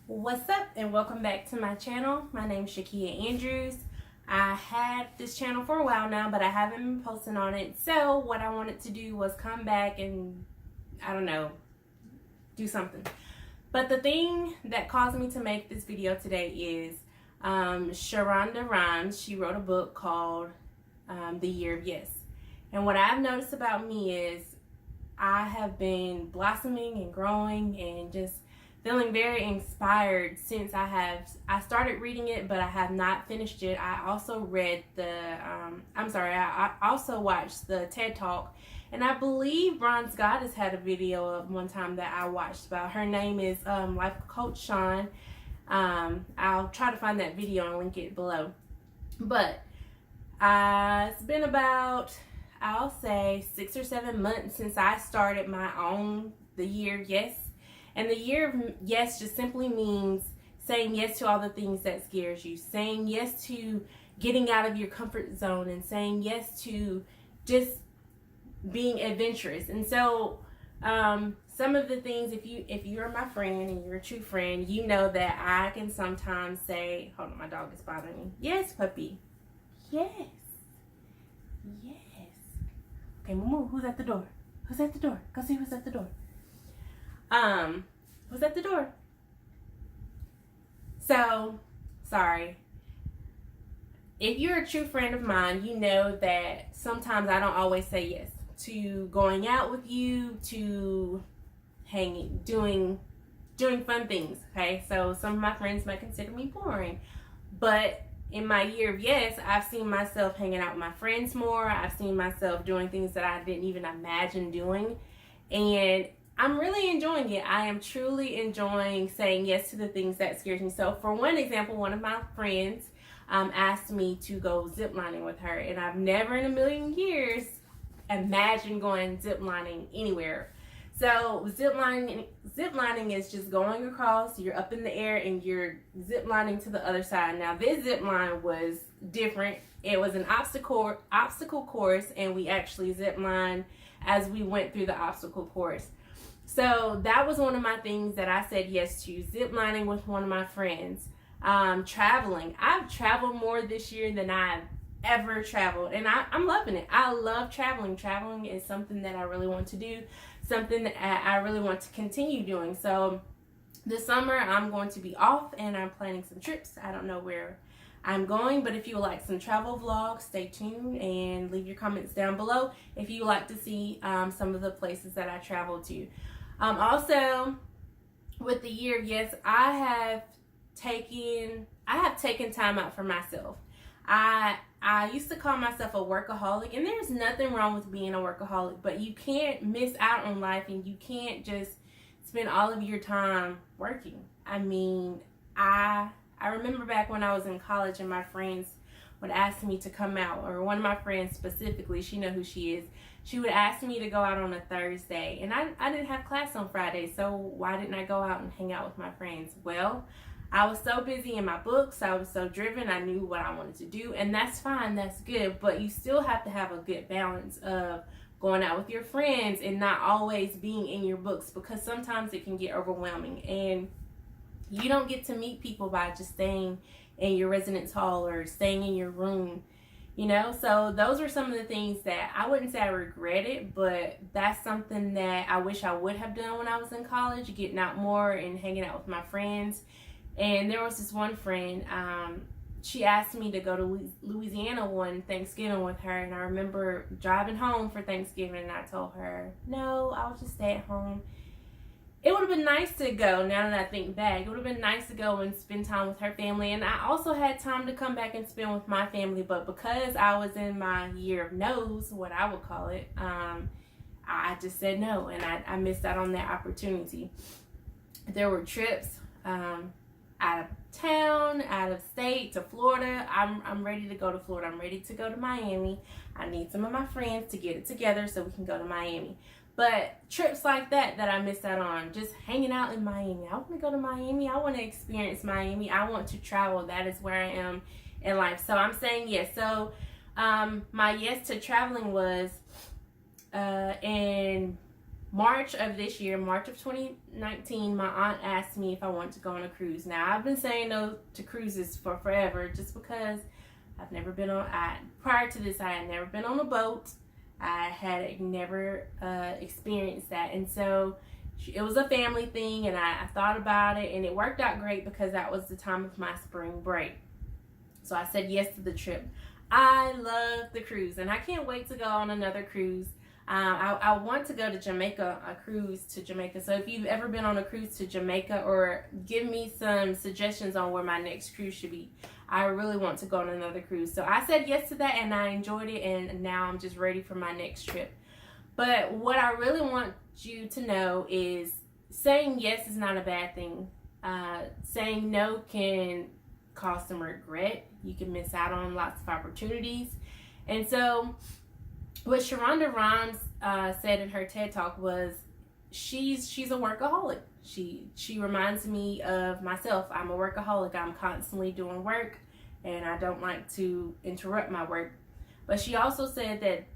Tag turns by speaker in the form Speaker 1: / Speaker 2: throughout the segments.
Speaker 1: What's up and welcome back to my channel. My name is Shakia Andrews. I had this channel for a while now, but I haven't been posting on it. So what I wanted to do was come back and, I don't know, do something. But the thing that caused me to make this video today is Sharonda Rhimes. She wrote a book called The Year of Yes. And what I've noticed about me is I have been blossoming and growing and just feeling very inspired since I started reading it, but I have not finished it. I also read I also watched the TED Talk, and I believe Bronze Goddess had a video of one time that I watched about. Her name is Life Coach Sean. I'll try to find that video and link it below. But it's been about, I'll say, 6 or 7 months since I started my own The Year Yes. And the year of yes just simply means saying yes to all the things that scares you, saying yes to getting out of your comfort zone, and saying yes to just being adventurous. And so some of the things, if you're my friend and you're a true friend, you know that I can sometimes say, hold on, my dog is bothering me. Yes, puppy. Yes. Yes. Okay, Moo, who's at the door? Who's at the door? Go see who's at the door. Who's at the door? So, sorry. If you're a true friend of mine, you know that sometimes I don't always say yes to going out with you, to hanging, doing fun things, okay? So some of my friends might consider me boring, but in my year of yes, I've seen myself hanging out with my friends more. I've seen myself doing things that I didn't even imagine doing, and I'm really enjoying it. I am truly enjoying saying yes to the things that scares me. So for one example, one of my friends asked me to go ziplining with her, and I've never in a million years imagined going ziplining anywhere. So ziplining is just going across, you're up in the air and you're ziplining to the other side. Now this zipline was different. It was an obstacle course, and we actually ziplined as we went through the obstacle course. So that was one of my things that I said yes to, ziplining with one of my friends. Traveling. I've traveled more this year than I've ever traveled, and I'm loving it. I love traveling. Traveling is something that I really want to do, something that I really want to continue doing. So this summer I'm going to be off, and I'm planning some trips. I don't know where I'm going, but if you would like some travel vlogs, stay tuned and leave your comments down below if you would like to see some of the places that I traveled to. Also, with the year, yes, I have taken time out for myself. I used to call myself a workaholic, and there's nothing wrong with being a workaholic, but you can't miss out on life, and you can't just spend all of your time working. I mean, I remember back when I was in college and my friends would ask me to come out, or one of my friends specifically, she know who she is, she would ask me to go out on a Thursday, and I didn't have class on Friday, so why didn't I go out and hang out with my friends? Well, I was so busy in my books, I was so driven, I knew what I wanted to do, and that's fine, that's good, but you still have to have a good balance of going out with your friends and not always being in your books, because sometimes it can get overwhelming, and you don't get to meet people by just staying in your residence hall or staying in your room, you know. So those are some of the things that I wouldn't say I regret it, but that's something that I wish I would have done when I was in college, getting out more and hanging out with my friends. And there was this one friend, she asked me to go to Louisiana one Thanksgiving with her, and I remember driving home for Thanksgiving, and I told her, no, I'll just stay at home. It would have been nice to go, now that I think back. It would have been nice to go and spend time with her family. And I also had time to come back and spend with my family. But because I was in my year of no's, what I would call it, I just said no. And I missed out on that opportunity. There were trips out of town, out of state, to Florida. I'm ready to go to Florida. I'm ready to go to Miami. I need some of my friends to get it together so we can go to Miami. But trips like that I missed out on, just hanging out in Miami. I want to go to Miami. I want to experience Miami. I want to travel. That is where I am in life. So I'm saying yes. So my yes to traveling was in March of this year, March of 2019, my aunt asked me if I wanted to go on a cruise. Now, I've been saying no to cruises for forever just because I've never been on, prior to this, I had never been on a boat. I had never experienced that. And so it was a family thing, and I thought about it, and it worked out great because that was the time of my spring break. So I said yes to the trip. I love the cruise, and I can't wait to go on another cruise. I want to go to Jamaica, a cruise to Jamaica. So if you've ever been on a cruise to Jamaica, or give me some suggestions on where my next cruise should be. I really want to go on another cruise. So I said yes to that, and I enjoyed it, and now I'm just ready for my next trip. But what I really want you to know is saying yes is not a bad thing. Saying no can cause some regret. You can miss out on lots of opportunities. And so what Sharonda Rhimes said in her TED Talk was she's a workaholic. She reminds me of myself. I'm a workaholic. I'm constantly doing work, and I don't like to interrupt my work. But she also said that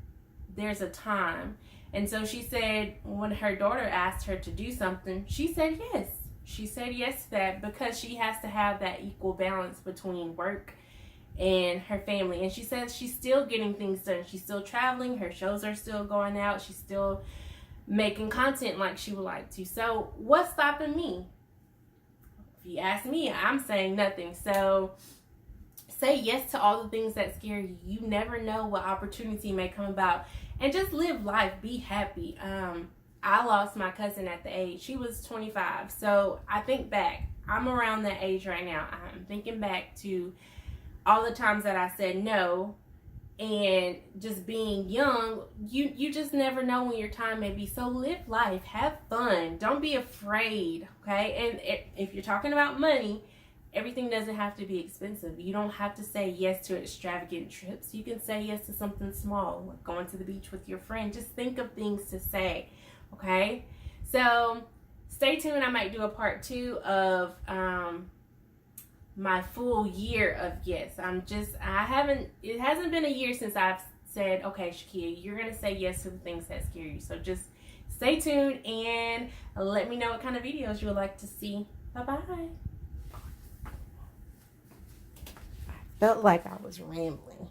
Speaker 1: there's a time. And so she said when her daughter asked her to do something, she said yes. She said yes to that because she has to have that equal balance between work and her family. And she says she's still getting things done. She's still traveling. Her shows are still going out. She's still making content like she would like to. So what's stopping me? If you ask me, I'm saying nothing. So say yes to all the things that scare you. You never know what opportunity may come about. And just live life. Be happy. I lost my cousin at the age. She was 25. So I think back. I'm around that age right now. I'm thinking back to all the times that I said no. And just being young, you just never know when your time may be. So live life. Have fun. Don't be afraid. Okay? And if you're talking about money, everything doesn't have to be expensive. You don't have to say yes to extravagant trips. You can say yes to something small, like going to the beach with your friend. Just think of things to say, okay? So stay tuned. I might do a part 2 of my full year of yes. It hasn't been a year since I've said, okay, Shakia, you're going to say yes to the things that scare you. So just stay tuned and let me know what kind of videos you would like to see. Bye-bye. Felt like I was rambling.